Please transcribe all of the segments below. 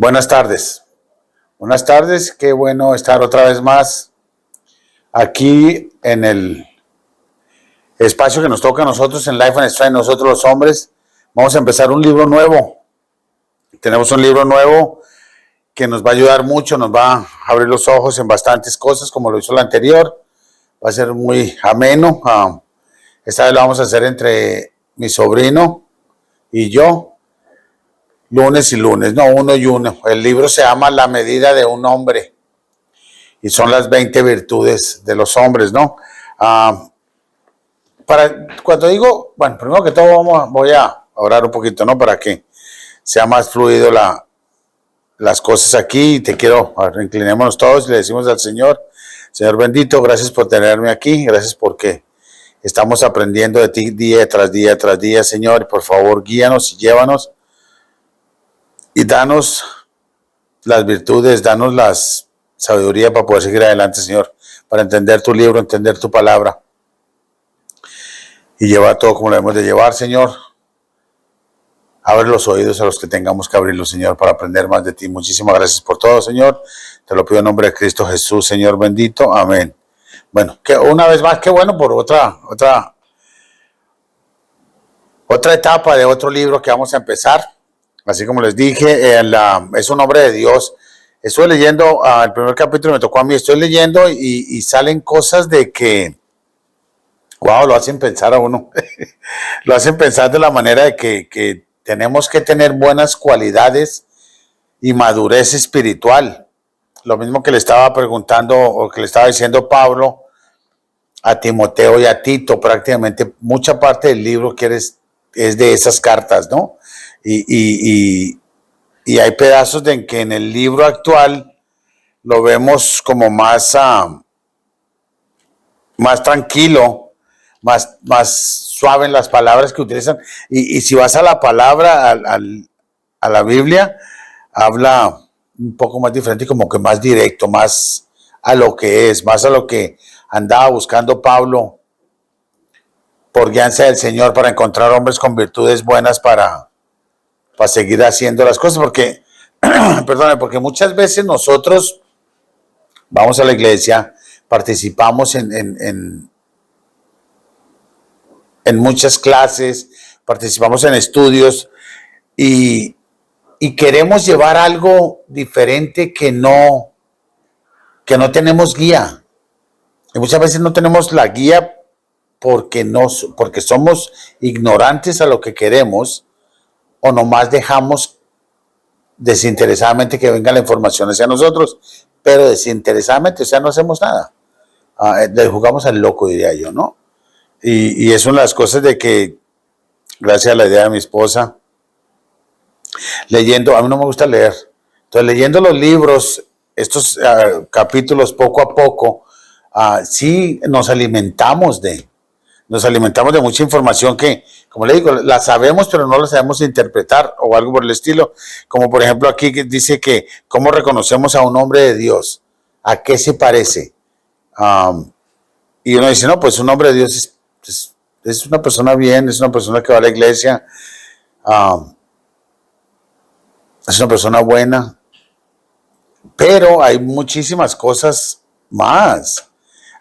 Buenas tardes. Buenas tardes, qué bueno estar otra vez más aquí en el espacio que nos toca a nosotros en Life and Strength, nosotros los hombres. Vamos a empezar un libro nuevo. Tenemos un libro nuevo que nos va a ayudar mucho, nos va a abrir los ojos en bastantes cosas, como lo hizo el anterior. Va a ser muy ameno. Esta vez lo vamos a hacer entre mi sobrino y yo. Lunes y lunes, no, uno y uno. El libro se llama La medida de un hombre y son las 20 virtudes de los hombres, ¿no? Cuando digo, bueno, primero que todo voy a orar un poquito, ¿no? Para que sea más fluido las cosas aquí. Te quiero, inclinémonos todos y le decimos al Señor, Señor bendito, gracias por tenerme aquí, gracias porque estamos aprendiendo de ti día tras día tras día, Señor. Por favor, guíanos y llévanos. Y danos las virtudes, danos la sabiduría para poder seguir adelante, Señor, para entender tu libro, entender tu palabra y llevar todo como lo debemos de llevar, Señor. Abre los oídos a los que tengamos que abrirlos, Señor, para aprender más de ti. Muchísimas gracias por todo, Señor. Te lo pido en nombre de Cristo Jesús, Señor bendito. Amén. Bueno, que una vez más, qué bueno por otra etapa de otro libro que vamos a empezar. Así como les dije, es un hombre de Dios. Estoy leyendo, el primer capítulo me tocó a mí, estoy leyendo y salen cosas de que, wow, lo hacen pensar a uno. Lo hacen pensar de la manera de que tenemos que tener buenas cualidades y madurez espiritual. Lo mismo que le estaba preguntando o que le estaba diciendo Pablo a Timoteo y a Tito, prácticamente mucha parte del libro es de esas cartas, ¿no? Y hay pedazos de que en el libro actual lo vemos como más tranquilo, más suave en las palabras que utilizan. Y si vas a la palabra, a la Biblia, habla un poco más diferente, como que más directo, más a lo que es, más a lo que andaba buscando Pablo por guianza del Señor para encontrar hombres con virtudes buenas para seguir haciendo las cosas, porque, perdone, porque muchas veces nosotros vamos a la iglesia, participamos en muchas clases, participamos en estudios y queremos llevar algo diferente que no tenemos guía. Y muchas veces no tenemos la guía porque somos ignorantes a lo que queremos o nomás dejamos desinteresadamente que venga la información hacia nosotros, pero desinteresadamente, o sea, no hacemos nada. Le jugamos al loco, diría yo, ¿no? Y es una de las cosas de que, gracias a la idea de mi esposa, leyendo, a mí no me gusta leer, entonces leyendo los libros, estos capítulos poco a poco, sí nos alimentamos de mucha información que, como le digo, la sabemos, pero no la sabemos interpretar o algo por el estilo. Como por ejemplo aquí que dice que cómo reconocemos a un hombre de Dios, a qué se parece. Y uno dice, no, pues un hombre de Dios es una persona bien, es una persona que va a la iglesia, es una persona buena, pero hay muchísimas cosas más.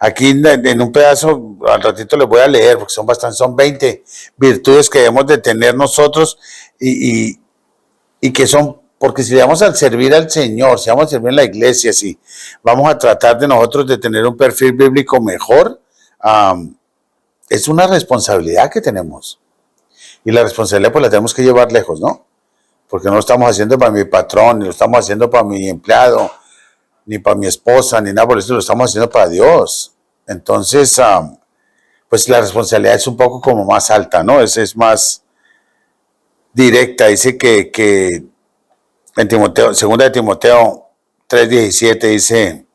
Aquí en un pedazo, al ratito les voy a leer, porque son 20 virtudes que debemos de tener nosotros y que son, porque si vamos a servir al Señor, si vamos a servir en la iglesia, si vamos a tratar de nosotros de tener un perfil bíblico mejor, es una responsabilidad que tenemos. Y la responsabilidad pues la tenemos que llevar lejos, ¿no? Porque no lo estamos haciendo para mi patrón, ni lo estamos haciendo para mi empleado, ni para mi esposa, ni nada por eso, lo estamos haciendo para Dios. Entonces, pues la responsabilidad es un poco como más alta, ¿no? Es más directa. Dice que en Timoteo, segunda de Timoteo 3:17 dice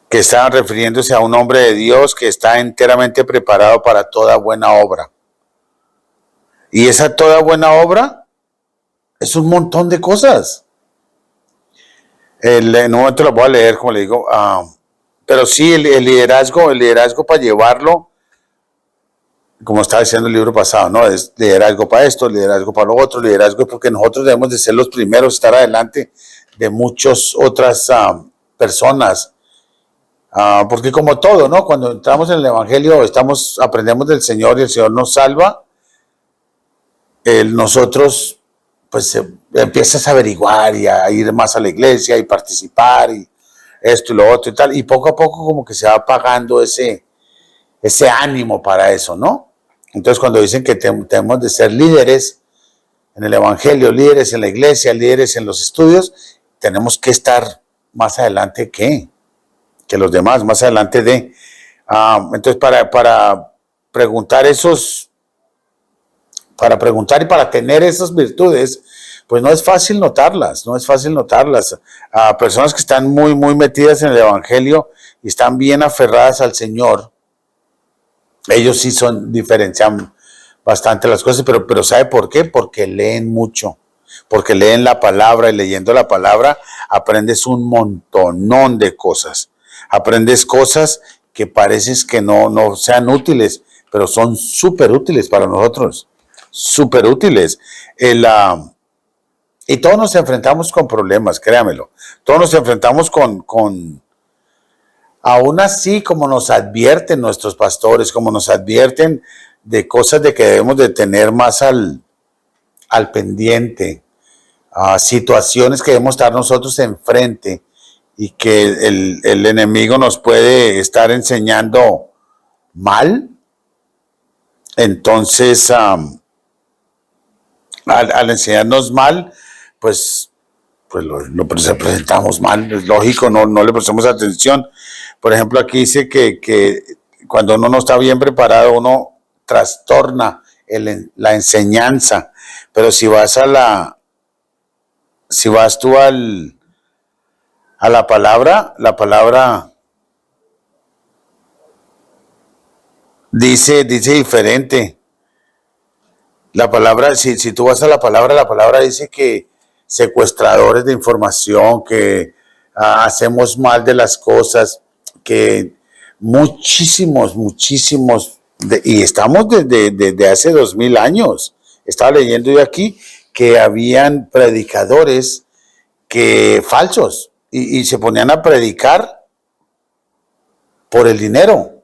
que está refiriéndose a un hombre de Dios que está enteramente preparado para toda buena obra. Y esa toda buena obra es un montón de cosas. En un momento lo voy a leer, como le digo, pero sí, el liderazgo para llevarlo como estaba diciendo el libro pasado, ¿no? Es liderazgo para esto, liderazgo para lo otro, liderazgo porque nosotros debemos de ser los primeros, estar adelante de muchas otras personas. Porque como todo, ¿no? Cuando entramos en el Evangelio, aprendemos del Señor y el Señor nos salva. Nosotros, pues, empiezas a averiguar y a ir más a la iglesia y participar y esto y lo otro y tal. Y poco a poco como que se va apagando ese ánimo para eso, ¿no? Entonces cuando dicen que tenemos de ser líderes en el Evangelio, líderes en la iglesia, líderes en los estudios, tenemos que estar más adelante que los demás, más adelante de. Entonces para preguntar para preguntar y para tener esas virtudes, pues no es fácil notarlas, no es fácil notarlas. Personas que están muy, muy metidas en el Evangelio y están bien aferradas al Señor, ellos sí diferencian bastante las cosas, pero ¿sabe por qué? Porque leen mucho, porque leen la palabra y leyendo la palabra aprendes un montonón de cosas. Aprendes cosas que pareces que no sean útiles, pero son súper útiles para nosotros, súper útiles. Y todos nos enfrentamos con problemas, créamelo. Todos nos enfrentamos aún así, como nos advierten nuestros pastores, como nos advierten de cosas de que debemos de tener más al pendiente, situaciones que debemos estar nosotros enfrente y que el enemigo nos puede estar enseñando mal. Entonces, al enseñarnos mal, pues lo presentamos mal, es lógico, no le prestamos atención. Por ejemplo, aquí dice que cuando uno no está bien preparado, uno trastorna la enseñanza, pero si vas tú a la palabra dice diferente. La palabra, si tú vas a la palabra dice que secuestradores de información, que hacemos mal de las cosas, que muchísimos, y estamos desde hace 2000 años. Estaba leyendo yo aquí que habían predicadores falsos y se ponían a predicar por el dinero.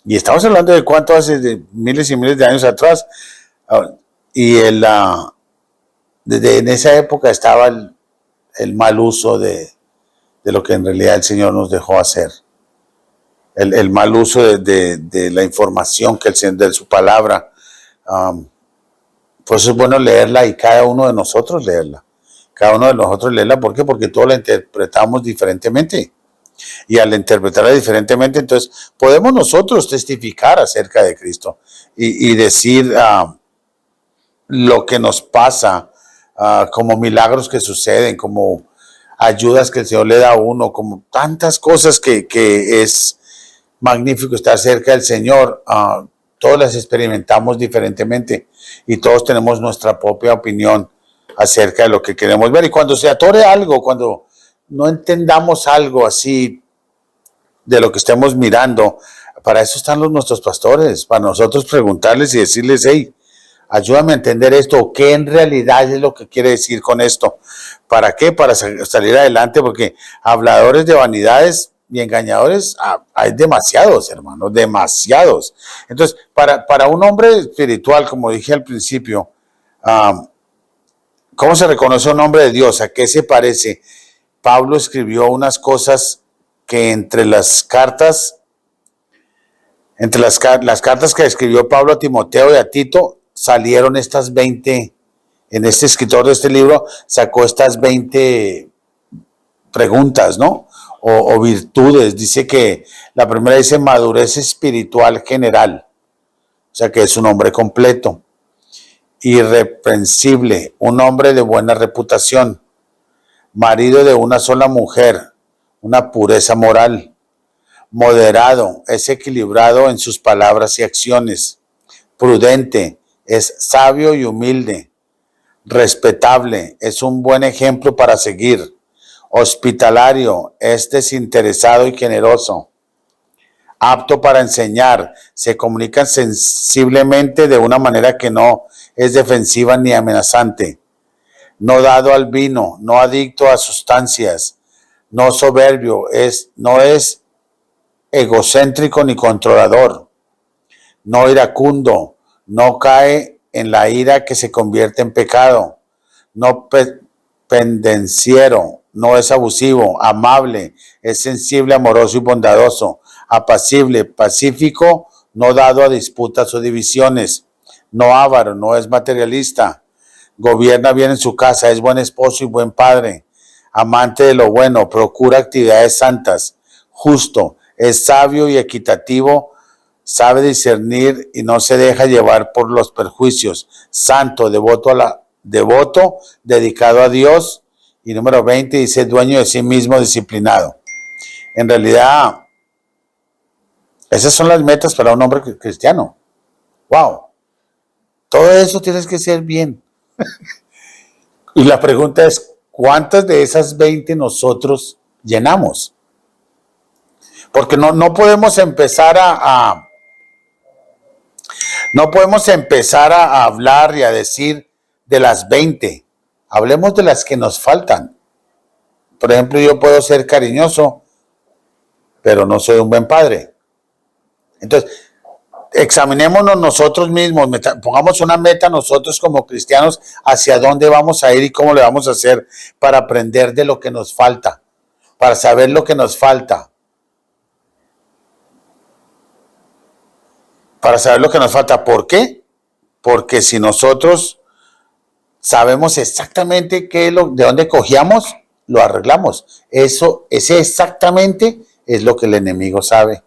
Y estamos hablando de cuánto hace, de miles y miles de años atrás. Y en esa época estaba el mal uso de lo que en realidad el Señor nos dejó hacer. El mal uso de la información que el Señor, de su palabra. Por eso es bueno leerla y cada uno de nosotros leerla. Cada uno de nosotros leerla, ¿por qué? Porque todos la interpretamos diferentemente. Y al interpretarla diferentemente, entonces podemos nosotros testificar acerca de Cristo y decir lo que nos pasa, como milagros que suceden, como ayudas que el Señor le da a uno, como tantas cosas que es magnífico estar cerca del Señor. Todos las experimentamos diferentemente y todos tenemos nuestra propia opinión acerca de lo que queremos ver. Y cuando se atore algo, cuando no entendamos algo así de lo que estemos mirando, para eso están nuestros pastores, para nosotros preguntarles y decirles, hey, ayúdame a entender esto, qué en realidad es lo que quiere decir con esto. ¿Para qué? Para salir adelante, porque habladores de vanidades y engañadores hay demasiados, hermanos, demasiados. Entonces, para un hombre espiritual, como dije al principio, ¿cómo se reconoce un hombre de Dios? ¿A qué se parece? Pablo escribió unas cosas que entre las cartas que escribió Pablo a Timoteo y a Tito, salieron estas 20, en este escritor de este libro sacó estas 20 preguntas, ¿no? O virtudes. Dice que la primera dice madurez espiritual general, o sea que es un hombre completo, irreprensible, un hombre de buena reputación, marido de una sola mujer, una pureza moral, moderado, es equilibrado en sus palabras y acciones, prudente, es sabio y humilde, respetable, es un buen ejemplo para seguir, hospitalario, es desinteresado y generoso, apto para enseñar, se comunican sensiblemente de una manera que no es defensiva ni amenazante, no dado al vino, no adicto a sustancias, no soberbio, no es egocéntrico ni controlador, no iracundo, no cae en la ira que se convierte en pecado, no pendenciero, no es abusivo, amable, es sensible, amoroso y bondadoso, apacible, pacífico, no dado a disputas o divisiones, no avaro, no es materialista, gobierna bien en su casa, es buen esposo y buen padre, amante de lo bueno, procura actividades santas, justo, es sabio y equitativo, sabe discernir y no se deja llevar por los perjuicios, santo, devoto, dedicado a Dios. Y número 20 dice, dueño de sí mismo, disciplinado. En realidad, esas son las metas para un hombre cristiano. Wow. Todo eso tienes que ser bien. Y la pregunta es, ¿cuántas de esas 20 nosotros llenamos? Porque no podemos empezar no podemos empezar a hablar y a decir de las 20. Hablemos de las que nos faltan. Por ejemplo, yo puedo ser cariñoso, pero no soy un buen padre. Entonces, examinémonos nosotros mismos, pongamos una meta nosotros como cristianos hacia dónde vamos a ir y cómo le vamos a hacer para aprender de lo que nos falta, para saber lo que nos falta. Para saber lo que nos falta. ¿Por qué? Porque si nosotros sabemos exactamente de dónde cogíamos, lo arreglamos. Ese exactamente es lo que el enemigo sabe.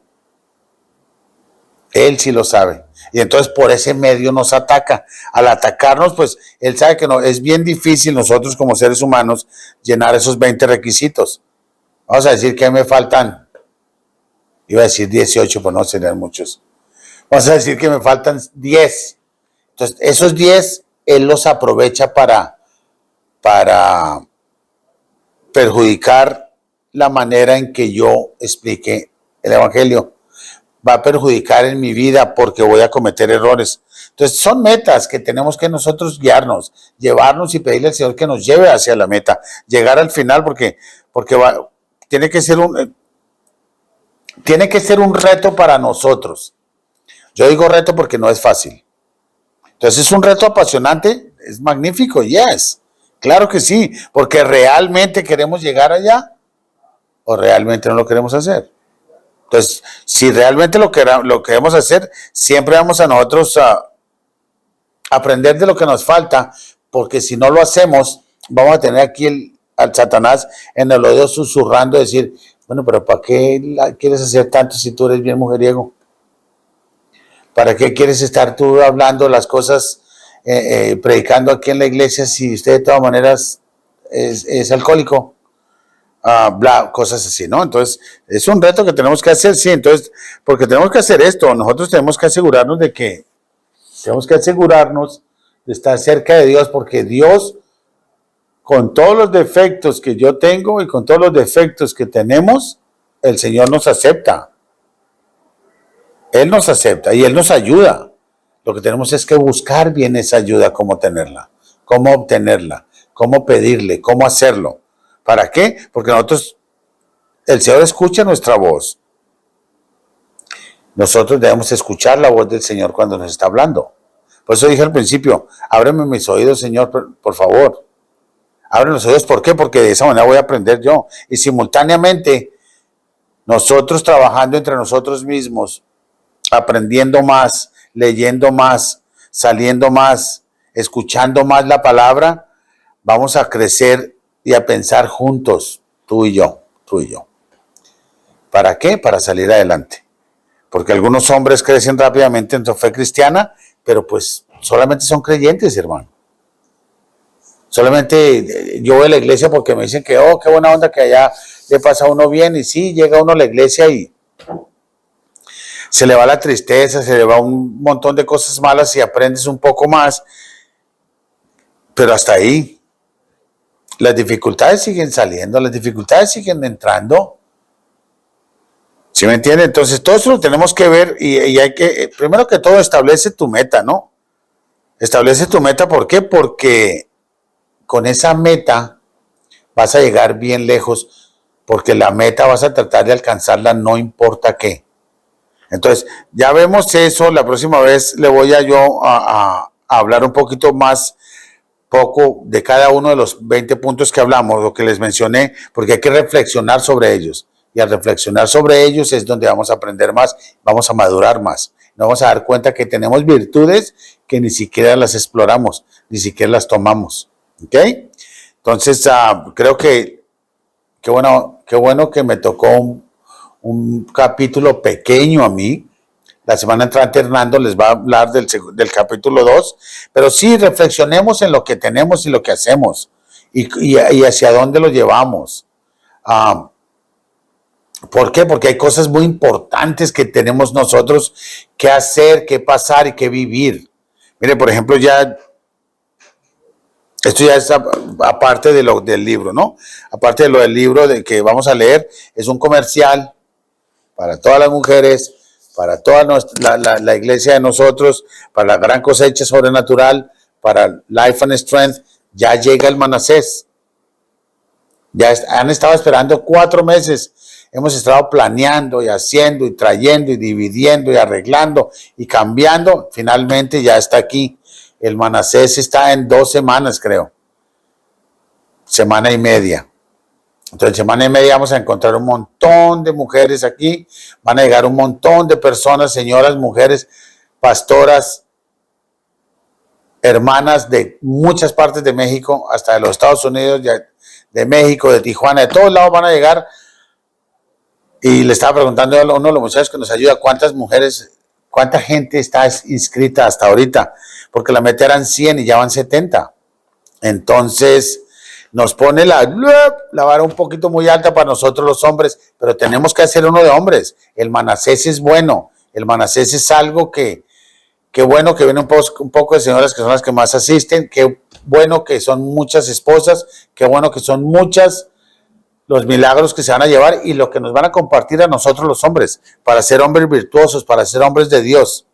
Él sí lo sabe. Y entonces por ese medio nos ataca. Al atacarnos, pues él sabe que es bien difícil nosotros como seres humanos llenar esos 20 requisitos. Vamos a decir que me faltan, iba a decir 18, pues no serían muchos. Vamos a decir que me faltan 10. Entonces, esos 10, él los aprovecha para perjudicar la manera en que yo explique el Evangelio. Va a perjudicar en mi vida porque voy a cometer errores. Entonces, son metas que tenemos que nosotros guiarnos, llevarnos y pedirle al Señor que nos lleve hacia la meta. Llegar al final porque tiene que ser un reto para nosotros. Yo digo reto porque no es fácil. Entonces, ¿es un reto apasionante? Es magnífico, yes. Claro que sí, porque realmente queremos llegar allá o realmente no lo queremos hacer. Entonces, si realmente lo queremos hacer, siempre vamos a nosotros a aprender de lo que nos falta, porque si no lo hacemos, vamos a tener aquí al Satanás en el oído susurrando, decir, bueno, pero ¿para qué quieres hacer tanto si tú eres bien mujeriego? ¿Para qué quieres estar tú hablando las cosas, predicando aquí en la iglesia si usted de todas maneras es alcohólico? Cosas así, ¿no? Entonces, es un reto que tenemos que hacer, sí. Entonces, porque tenemos que hacer esto, nosotros tenemos que asegurarnos de estar cerca de Dios, porque Dios, con todos los defectos que yo tengo y con todos los defectos que tenemos, el Señor nos acepta. Él nos acepta y Él nos ayuda. Lo que tenemos es que buscar bien esa ayuda, cómo tenerla, cómo obtenerla, cómo pedirle, cómo hacerlo. ¿Para qué? Porque el Señor escucha nuestra voz. Nosotros debemos escuchar la voz del Señor cuando nos está hablando. Por eso dije al principio, ábreme mis oídos, Señor, por favor. Ábreme los oídos, ¿por qué? Porque de esa manera voy a aprender yo. Y simultáneamente, nosotros trabajando entre nosotros mismos, aprendiendo más, leyendo más, saliendo más, escuchando más la palabra, vamos a crecer y a pensar juntos, tú y yo. ¿Para qué? Para salir adelante. Porque algunos hombres crecen rápidamente en su fe cristiana, pero pues solamente son creyentes, hermano. Solamente yo voy a la iglesia porque me dicen que, oh, qué buena onda que allá le pasa a uno bien, y sí, llega uno a la iglesia y se le va la tristeza, se le va un montón de cosas malas y aprendes un poco más, pero hasta ahí. Las dificultades siguen saliendo, las dificultades siguen entrando. ¿Sí me entiende? Entonces, todo eso lo tenemos que ver y hay que, primero que todo, establece tu meta, ¿no? Establece tu meta, ¿por qué? Porque con esa meta vas a llegar bien lejos, porque la meta vas a tratar de alcanzarla no importa qué. Entonces, ya vemos eso, la próxima vez le voy a yo a hablar un poquito más poco de cada uno de los 20 puntos que hablamos, lo que les mencioné, porque hay que reflexionar sobre ellos. Y al reflexionar sobre ellos es donde vamos a aprender más, vamos a madurar más. Nos vamos a dar cuenta que tenemos virtudes que ni siquiera las exploramos, ni siquiera las tomamos. ¿Ok? Entonces, creo que qué bueno que me tocó un capítulo pequeño a mí. La semana entrante Hernando les va a hablar del capítulo 2, pero sí reflexionemos en lo que tenemos y lo que hacemos y hacia dónde lo llevamos. ¿Por qué? Porque hay cosas muy importantes que tenemos nosotros que hacer, que pasar y que vivir. Mire, por ejemplo, esto ya es aparte del libro, ¿no? Aparte de lo del libro que vamos a leer, es un comercial para todas las mujeres, para toda la iglesia de nosotros, para la gran cosecha sobrenatural, para Life and Strength. Ya llega el Manasés. Ya han estado esperando 4 meses. Hemos estado planeando y haciendo y trayendo y dividiendo y arreglando y cambiando. Finalmente ya está aquí. El Manasés está en 2 semanas, creo. Semana y media. Entonces, en semana y media vamos a encontrar un montón de mujeres aquí. Van a llegar un montón de personas, señoras, mujeres, pastoras, hermanas de muchas partes de México, hasta de los Estados Unidos, de México, de Tijuana, de todos lados van a llegar. Y le estaba preguntando a uno de los muchachos que nos ayuda cuántas mujeres, cuánta gente está inscrita hasta ahorita, porque la meta eran 100 y ya van 70. Entonces, nos pone la vara un poquito muy alta para nosotros los hombres, pero tenemos que hacer uno de hombres. El Manasés es bueno, el Manasés es algo que bueno que viene un poco de señoras que son las que más asisten, qué bueno que son muchas esposas, qué bueno que son muchas los milagros que se van a llevar y lo que nos van a compartir a nosotros los hombres, para ser hombres virtuosos, para ser hombres de Dios.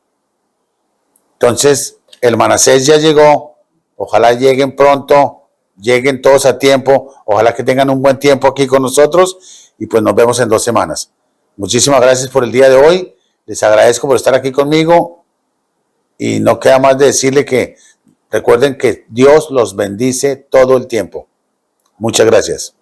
Entonces, el Manasés ya llegó, ojalá lleguen pronto, lleguen todos a tiempo, ojalá que tengan un buen tiempo aquí con nosotros y pues nos vemos en 2 semanas. Muchísimas gracias por el día de hoy, les agradezco por estar aquí conmigo y no queda más de decirle que recuerden que Dios los bendice todo el tiempo. Muchas gracias.